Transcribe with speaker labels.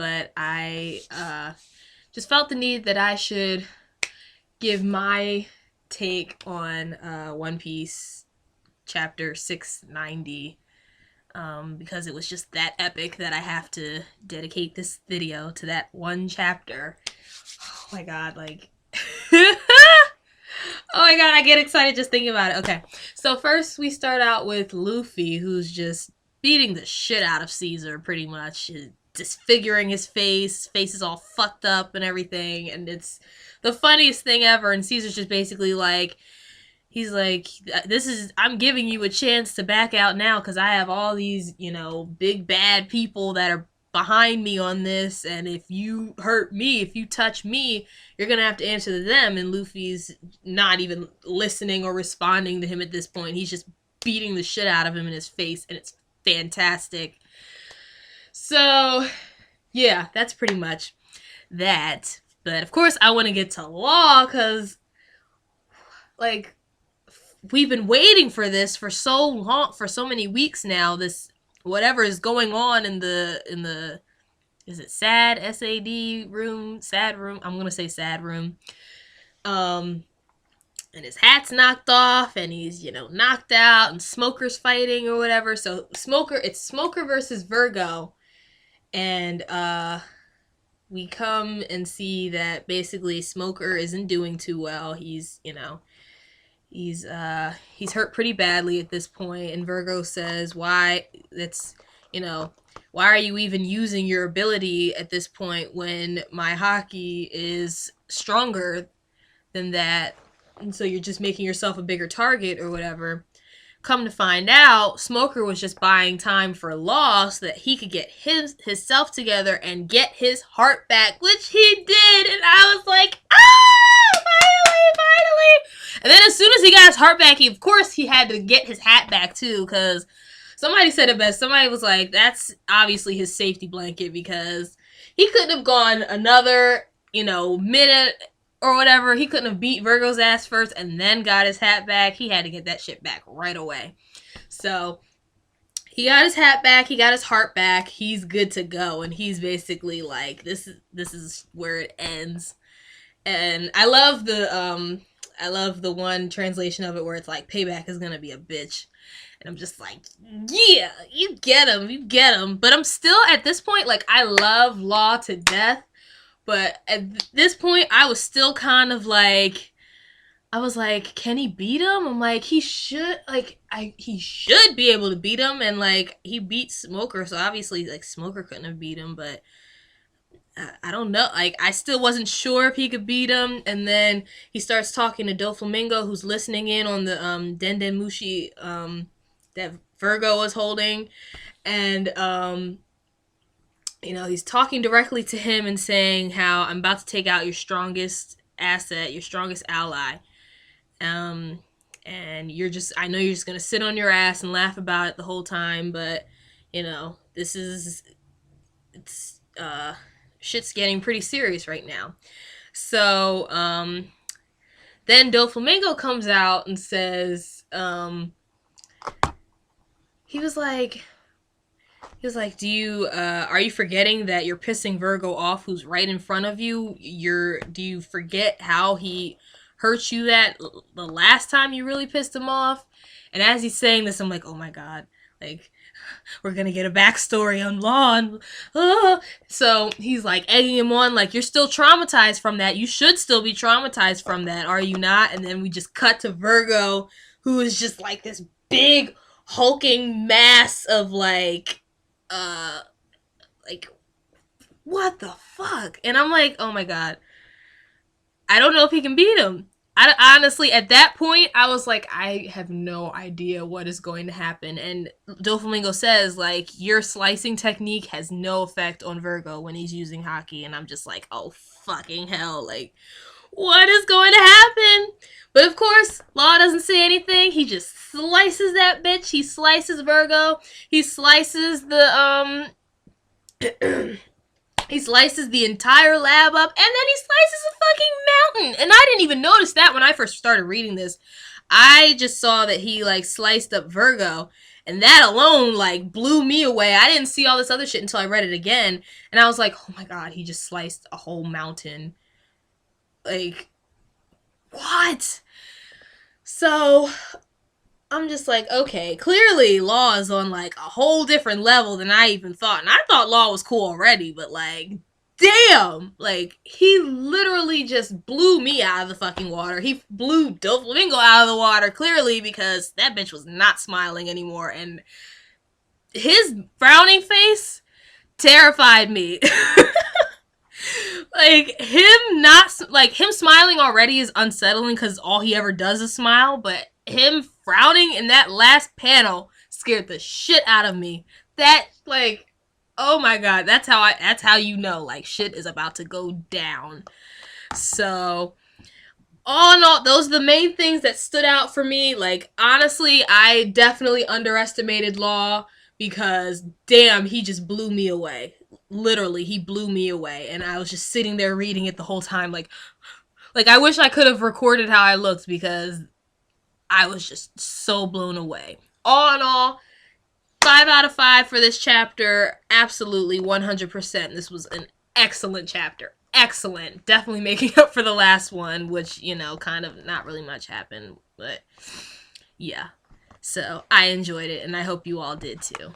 Speaker 1: but I just felt the need that I should give my take on One Piece chapter 690, because it was just that epic that I have to dedicate this video to that one chapter. Oh my god, like oh my god, I get excited just thinking about it. Okay, so first we start out with Luffy, who's just beating the shit out of Caesar, pretty much. Disfiguring his face is all fucked up and everything, and it's the funniest thing ever. And Caesar's just basically like, he's like, I'm giving you a chance to back out now because I have all these, big bad people that are behind me on this, and if you hurt me, if you touch me, you're gonna have to answer to them. And Luffy's not even listening or responding to him at this point. He's just beating the shit out of him in his face, and it's fantastic. So yeah, that's pretty much that. But of course I want to get to Law, because like, we've been waiting for this for so long, for so many weeks now. This whatever is going on in the is it SAD room, sad room? I'm gonna say sad room. And his hat's knocked off, and he's knocked out, and Smoker's fighting or whatever. So it's Smoker versus Virgo, and we come and see that basically Smoker isn't doing too well. He's hurt pretty badly at this point, and Virgo says, why are you even using your ability at this point when my haki is stronger than that, and so you're just making yourself a bigger target or whatever. Come to find out, Smoker was just buying time for Law so that he could get himself together and get his heart back, which he did. And I was like, finally. And then as soon as he got his heart back, of course he had to get his hat back too, because somebody said it best. Somebody was like, that's obviously his safety blanket, because he couldn't have gone another, minute or whatever. He couldn't have beat Virgo's ass first and then got his hat back. He had to get that shit back right away. So he got his hat back, he got his heart back, he's good to go, and he's basically like, this is where it ends. And I love the one translation of it where it's like, payback is gonna be a bitch. And I'm just like, yeah, you get him. But I'm still, at this point, like, I love Law to death. But at this point, I was still kind of like, I was like, can he beat him? I'm like, he should be able to beat him. And like, he beat Smoker, so obviously, like, Smoker couldn't have beat him. But I don't know. Like, I still wasn't sure if he could beat him. And then he starts talking to Doflamingo, who's listening in on the Denden Mushi that Virgo was holding. And he's talking directly to him and saying how, I'm about to take out your strongest asset, your strongest ally. And I know you're just going to sit on your ass and laugh about it the whole time, but, shit's getting pretty serious right now. So, then Doflamingo comes out and says, he was like, do you, are you forgetting that you're pissing Virgo off, who's right in front of you? Do you forget how he hurt you the last time you really pissed him off? And as he's saying this, I'm like, oh my god, like, we're gonna get a backstory on Law. So he's like egging him on, like, you're still traumatized from that. You should still be traumatized from that, are you not? And then we just cut to Virgo, who is just like this big hulking mass of like, what the fuck? And I'm like, oh my god, I don't know if he can beat him. I honestly, at that point, I was like, I have no idea what is going to happen. And Doflamingo says, like, your slicing technique has no effect on Virgo when he's using haki. And I'm just like, oh fucking hell, like, what is going to happen? But of course, Law doesn't say anything. He just slices that bitch. He slices Virgo. He slices the he slices the entire lab up, and then he slices a fucking mountain. And I didn't even notice that when I first started reading this. I just saw that he, like, sliced up Virgo. And that alone, like, blew me away. I didn't see all this other shit until I read it again. And I was like, oh my god, he just sliced a whole mountain. Like, what? So, I'm just like, okay, clearly Law is on, like, a whole different level than I even thought. And I thought Law was cool already, but, like, damn! Like, he literally just blew me out of the fucking water. He blew Doflamingo out of the water, clearly, because that bitch was not smiling anymore. And his frowning face terrified me. Like, him smiling already is unsettling because all he ever does is smile, but him frowning in that last panel scared the shit out of me. That, like, oh my god, that's how you know, like, shit is about to go down. So, all in all, those are the main things that stood out for me. Like, honestly, I definitely underestimated Law because, damn, he just blew me away. Literally, he blew me away. And I was just sitting there reading it the whole time, like, I wish I could have recorded how I looked because I was just so blown away. All in all, 5 out of 5 for this chapter. Absolutely, 100%. This was an excellent chapter. Excellent. Definitely making up for the last one, which, you know, kind of not really much happened. But, yeah. So, I enjoyed it, and I hope you all did too.